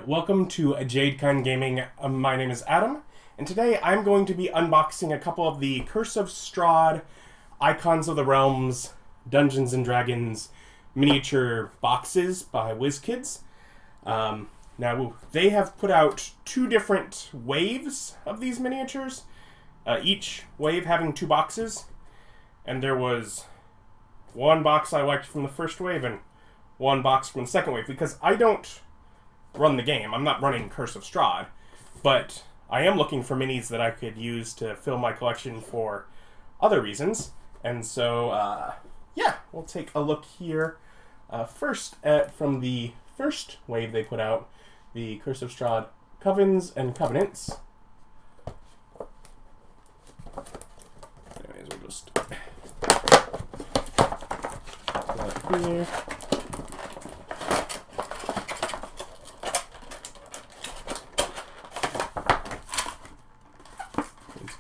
welcome to Jadekine Gaming. My name is Adam, and today I'm going to be unboxing a couple of the Curse of Strahd, Icons of the Realms, Dungeons & Dragons miniature boxes by WizKids. Now, they have put out two different waves of these miniatures, each wave having two boxes, and there was one box I liked from the first wave and one box from the second wave, because I don't run the game. I'm not running Curse of Strahd, but I am looking for minis that I could use to fill my collection for other reasons. And so, yeah, we'll take a look here. First, from the first wave they put out, the Curse of Strahd Covens and Covenants. Anyways, we'll just put that here.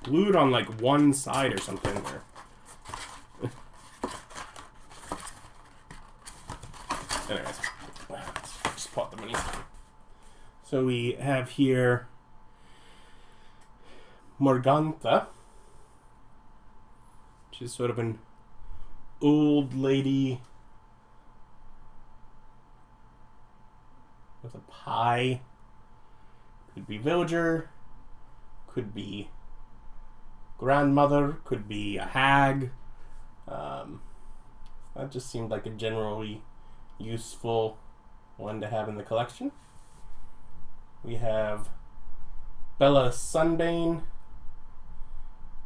Glued on like one side or something there. Anyways, let's just plot the minis. So we have here Morgantha, which is sort of an old lady with a pie. Could be villager, could be grandmother, could be a hag. That just seemed like a generally useful one to have in the collection. We have Bella Sunbane,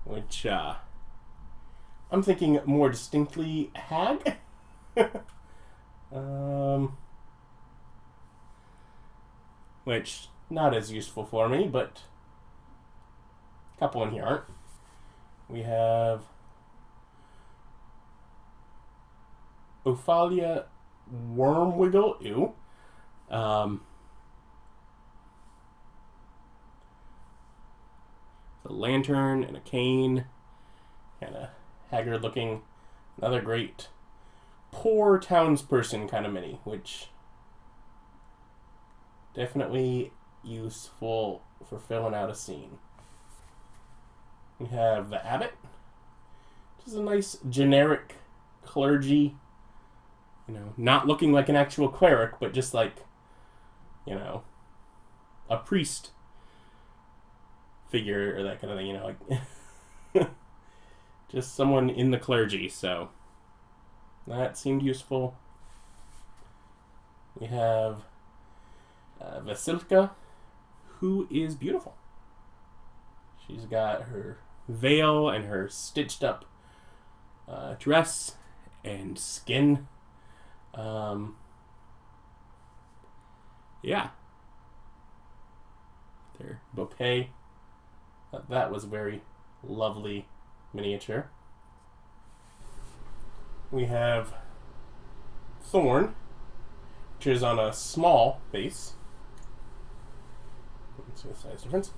which I'm thinking more distinctly hag. Which not as useful for me, but a couple in here aren't. We have Ophalia Wormwiggle. Ew. A lantern and a cane. Kind of haggard looking. Another great poor townsperson kind of mini, which definitely useful for filling out a scene. We have the Abbot, which is a nice generic clergy, not looking like an actual cleric, but just like, a priest figure or that kind of thing, like just someone in the clergy, so that seemed useful. We have Vasilka, who is beautiful. She's got her veil and her stitched up dress and skin. Yeah. Their bouquet. That was a very lovely miniature. We have Thorn, which is on a small base. Let's see the size difference.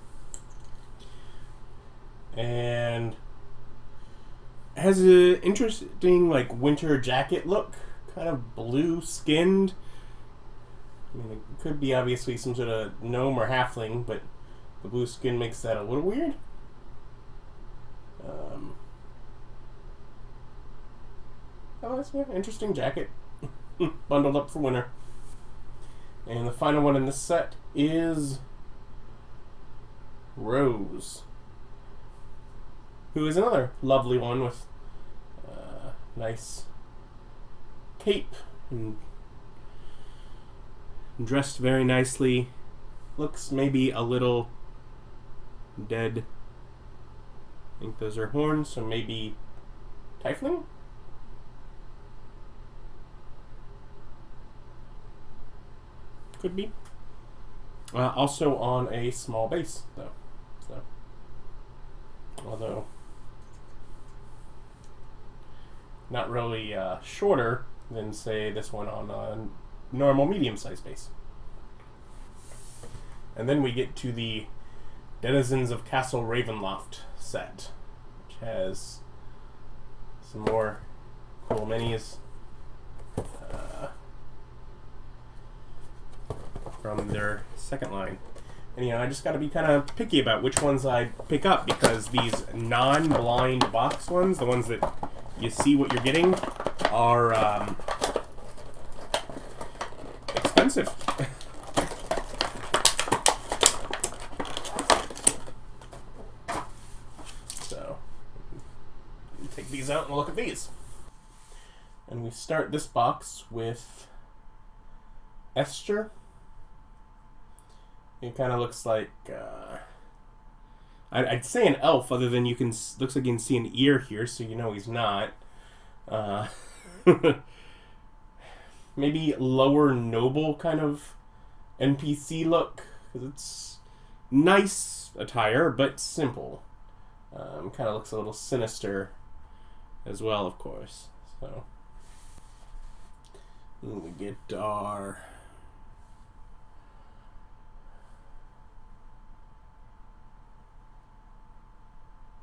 And has an interesting winter jacket look, kind of blue skinned. I mean, it could be obviously some sort of gnome or halfling, but the blue skin makes that a little weird. Oh, that's an interesting jacket. Bundled up for winter. And the final one in this set is Rose, who is another lovely one with nice cape and dressed very nicely. Looks maybe a little dead. I think those are horns, so maybe tiefling? Could be. Also on a small base, though. So, although not really shorter than, say, this one on a normal medium-sized base. And then we get to the Denizens of Castle Ravenloft set, which has some more cool minis. from their second line. And, I just got to be kind of picky about which ones I pick up, because these non-blind box ones, the ones that you see what you're getting, are expensive. So, take these out and look at these. And we start this box with Esther. It kind of looks like, I'd say an elf, other than looks like you can see an ear here, so you know he's not. Maybe lower noble kind of NPC look, because it's nice attire, but simple. Kind of looks a little sinister as well, of course. So, we get our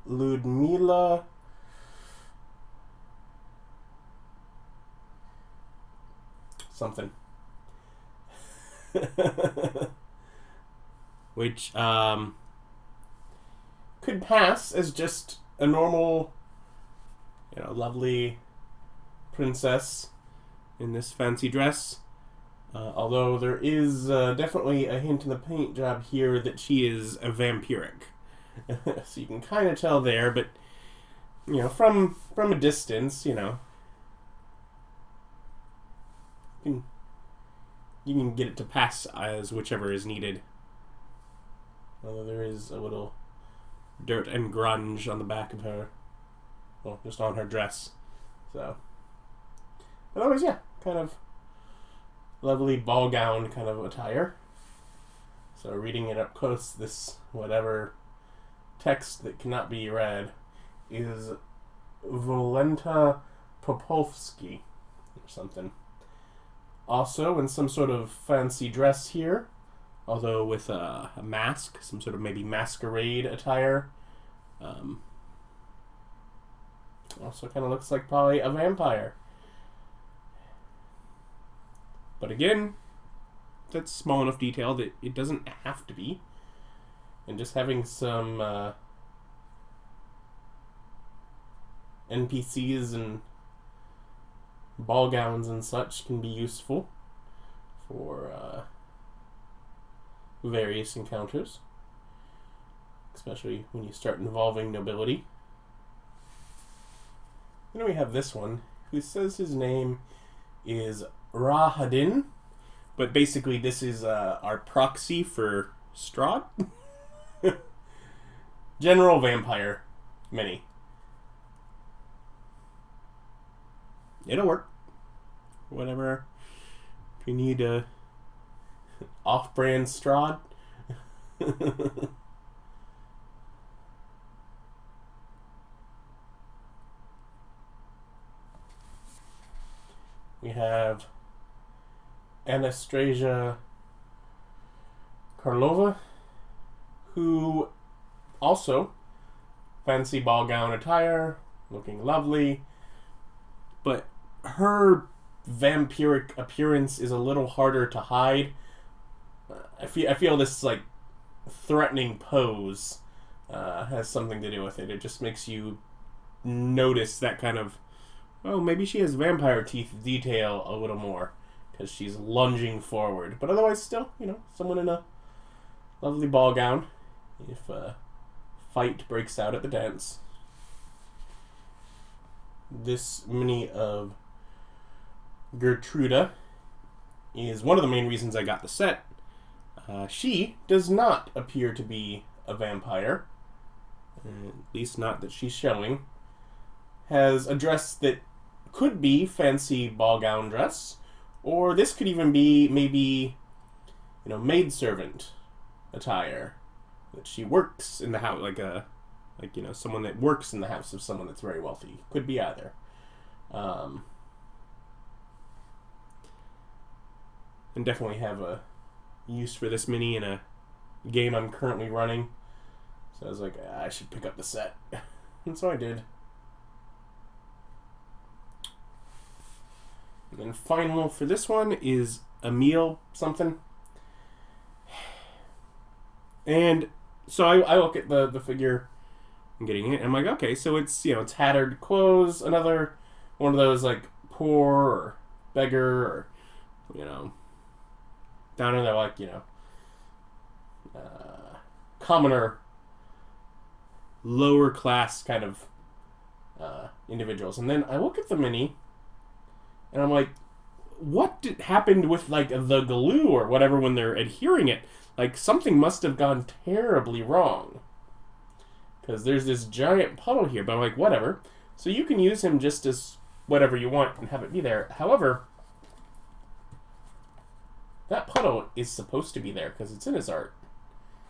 Ludmila something. Which could pass as just a normal, lovely princess in this fancy dress. Although there is definitely a hint in the paint job here that she is a vampiric. So you can kind of tell there, but from a distance, you can get it to pass as whichever is needed. Although there is a little dirt and grunge on the back of her, well, just on her dress. So, but otherwise, yeah, kind of lovely ball gown kind of attire. So reading it up close, this whatever text that cannot be read is Volenta Popolski or something. Also in some sort of fancy dress here, although with a mask, some sort of maybe masquerade attire. Also kind of looks like probably a vampire. But again, that's small enough detail that it doesn't have to be. And just having some NPCs and ball gowns and such can be useful for various encounters, especially when you start involving nobility. Then we have this one, who says his name is Rahadin, but basically this is our proxy for Strahd. General Vampire Mini. It'll work. Whatever. If you need a off-brand Strahd. We have Anastasia Karlova, who also fancy ball gown attire, looking lovely, but her vampiric appearance is a little harder to hide. I feel this like threatening pose has something to do with it. It just makes you notice that kind of, oh, maybe she has vampire teeth detail a little more because she's lunging forward. But otherwise, still, someone in a lovely ball gown. If a fight breaks out at the dance. This mini of Gertruda is one of the main reasons I got the set. She does not appear to be a vampire, at least not that she's showing. Has a dress that could be fancy ball gown dress, or this could even be maybe, maidservant attire. That she works in the house, someone that works in the house of someone that's very wealthy. Could be either. And definitely have a use for this mini in a game I'm currently running. So I was like, I should pick up the set. And so I did. And then final for this one is Emil something. And so I look at the figure and getting it, and I'm like, okay, so it's, tattered clothes, another one of those, like, poor or beggar or, down in there, like, commoner, lower class kind of individuals. And then I look at the mini, and I'm like, what happened with, like, the glue or whatever when they're adhering it? Like, something must have gone terribly wrong. Because there's this giant puddle here, but I'm like, whatever. So you can use him just as whatever you want and have it be there. However, that puddle is supposed to be there because it's in his art.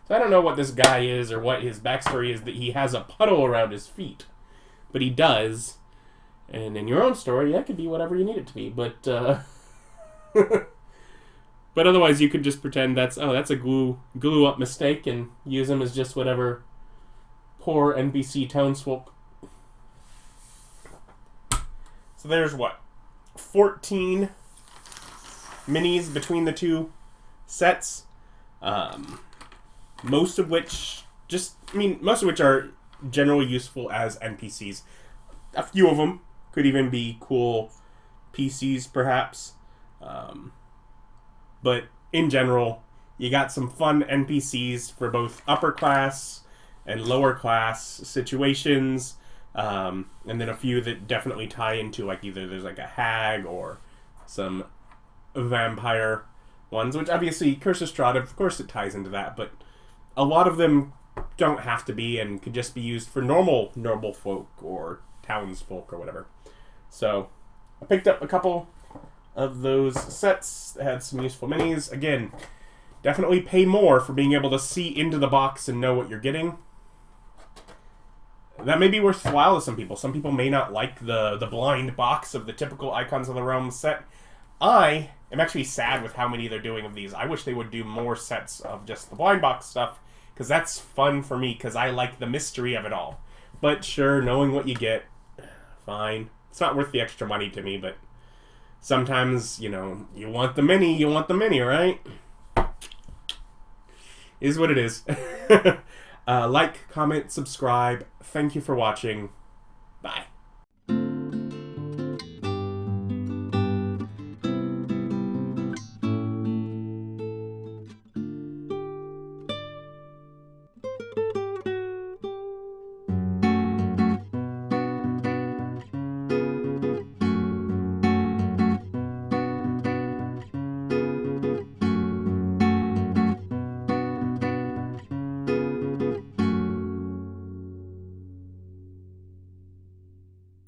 So I don't know what this guy is or what his backstory is that he has a puddle around his feet. But he does. And in your own story, that could be whatever you need it to be. But, but otherwise you could just pretend that's a glue up mistake and use him as just whatever poor NPC townsfolk. So there's 14 minis between the two sets. Most of which are generally useful as NPCs. A few of them could even be cool PCs, perhaps. But in general, you got some fun NPCs for both upper class and lower class situations. And then a few that definitely tie into, like, either there's like a hag or some vampire ones, which obviously Curse of Strahd, of course it ties into that, but a lot of them don't have to be and could just be used for normal folk or townsfolk or whatever. So I picked up a couple of those sets that had some useful minis. Again, definitely pay more for being able to see into the box and know what you're getting. That may be worthwhile to some people. Some people may not like the blind box of the typical Icons of the Realm set. I am actually sad with how many they're doing of these. I wish they would do more sets of just the blind box stuff, because that's fun for me, because I like the mystery of it all. But sure, knowing what you get, fine. It's not worth the extra money to me, but sometimes, you want the mini, right? Is what it is. Like, comment, subscribe. Thank you for watching. Bye.